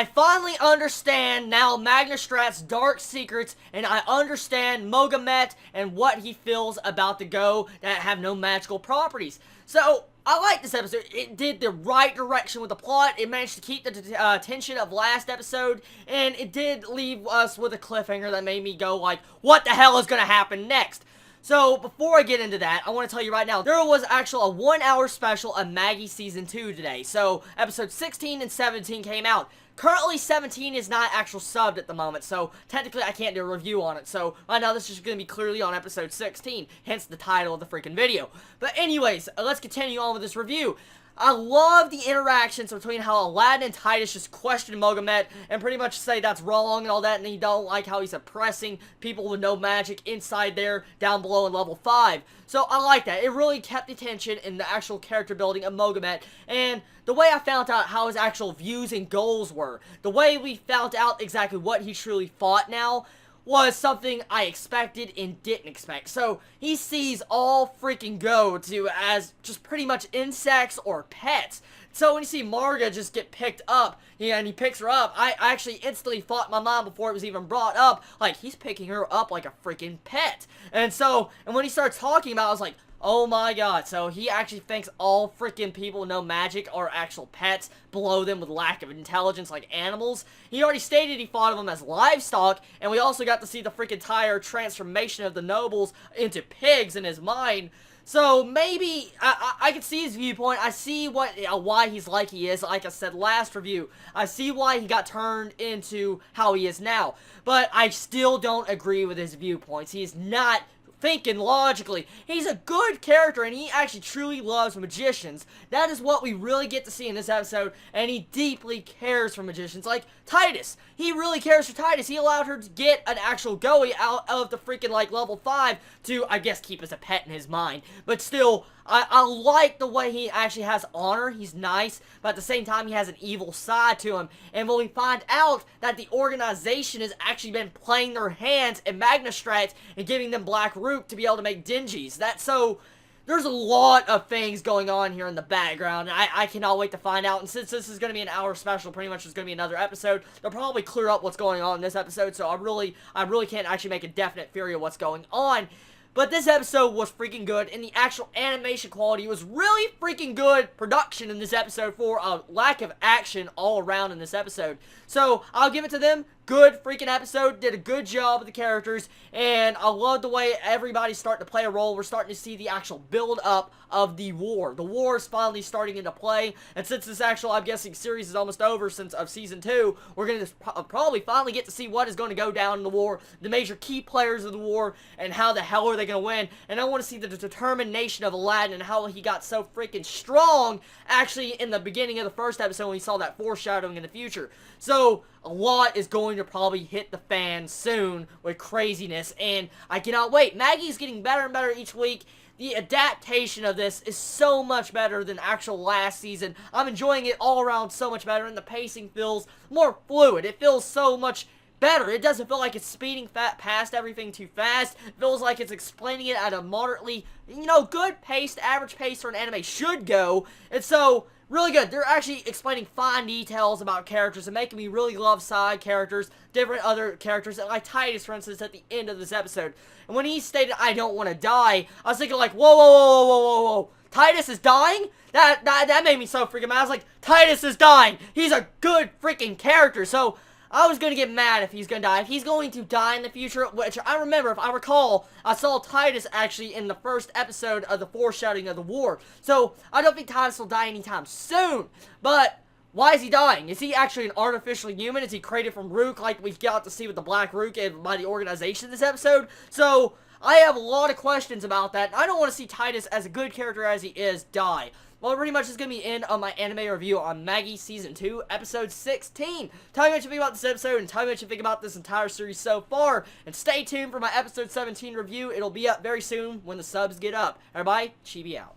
I finally understand now Magnastrat's dark secrets, and I understand Mogamet and what he feels about the Go that have no magical properties. So, I like this episode. It did the right direction with the plot. It managed to keep the tension of last episode, and it did leave us with a cliffhanger that made me go like, what the hell is going to happen next? So, before I get into that, I want to tell you right now, there was actually a 1-hour special of Magi Season 2 today. So, episode 16 and 17 came out. Currently, 17 is not actual subbed at the moment, so technically I can't do a review on it. So, right now this is going to be clearly on episode 16, hence the title of the freaking video. But anyways, let's continue on with this review. I love the interactions between how Aladdin and Titus just question Mogamet and pretty much say that's wrong and all that, and he don't like how he's oppressing people with no magic inside there, down below in level 5. So I like that. It really kept the tension in the actual character building of Mogamet, and the way I found out how his actual views and goals were, the way we found out exactly what he truly fought now, was something I expected and didn't expect. So, he sees all freaking Go to as just pretty much insects or pets. So, when you see Marga just get picked up, and he picks her up, I actually instantly thought in my mind before it was even brought up, like, he's picking her up like a freaking pet. And when he started talking about it, I was like, oh my god, so he actually thinks all freaking people with no magic are actual pets below them with lack of intelligence like animals. He already stated he thought of them as livestock, and we also got to see the freaking entire transformation of the nobles into pigs in his mind. So maybe, I can see his viewpoint. I see why he's like he is. Like I said last review, I see why he got turned into how he is now. But I still don't agree with his viewpoints. He is not thinking logically. He's a good character, and he actually truly loves magicians. That is what we really get to see in this episode, and he deeply cares for magicians. Like Titus, he really cares for Titus. He allowed her to get an actual Goey out of the freaking, like, level 5 to, I guess, keep as a pet in his mind. But still, I like the way he actually has honor. He's nice, but at the same time, he has an evil side to him. And when we find out that the organization has actually been playing their hands in Magnastrat and giving them Black Root to be able to make Dingies, there's a lot of things going on here in the background, and I cannot wait to find out. And since this is going to be an hour special, pretty much it's going to be another episode, they'll probably clear up what's going on in this episode, so I really can't actually make a definite theory of what's going on. But this episode was freaking good, and the actual animation quality was really freaking good production in this episode for a lack of action all around in this episode. So, I'll give it to them. Good freaking episode, did a good job with the characters, and I love the way everybody's starting to play a role. We're starting to see the actual build-up of the war. The war is finally starting into play, and since this actual, I'm guessing, series is almost over since of Season 2, we're going to probably finally get to see what is going to go down in the war, the major key players of the war, and how the hell are they going to win, and I want to see the determination of Aladdin and how he got so freaking strong, actually, in the beginning of the first episode when we saw that foreshadowing in the future. So, a lot is going to probably hit the fan soon with craziness, and I cannot wait. Maggie's getting better and better each week. The adaptation of this is so much better than actual last season. I'm enjoying it all around so much better, and the pacing feels more fluid. It feels so much better. It doesn't feel like it's speeding past everything too fast. It feels like it's explaining it at a moderately, good pace, average pace for an anime should go. And so, really good. They're actually explaining fine details about characters and making me really love side characters, different other characters, like Titus, for instance, at the end of this episode. And when he stated, I don't want to die, I was thinking like, whoa, whoa, whoa, whoa, whoa, whoa. Titus is dying? That made me so freaking mad. I was like, Titus is dying. He's a good freaking character. So, I was going to get mad if he's going to die. If he's going to die in the future, which I remember, if I recall, I saw Titus actually in the first episode of the foreshadowing of the war. So, I don't think Titus will die anytime soon. But, why is he dying? Is he actually an artificial human? Is he created from Rook like we got to see with the Black Rook and by the organization this episode? So, I have a lot of questions about that. I don't want to see Titus, as a good character as he is, die. Well, pretty much is going to be the end of my anime review on Magi Season 2, Episode 16. Tell me what you think about this episode, and tell me what you think about this entire series so far. And stay tuned for my Episode 17 review. It'll be up very soon when the subs get up. Everybody, Chibi out.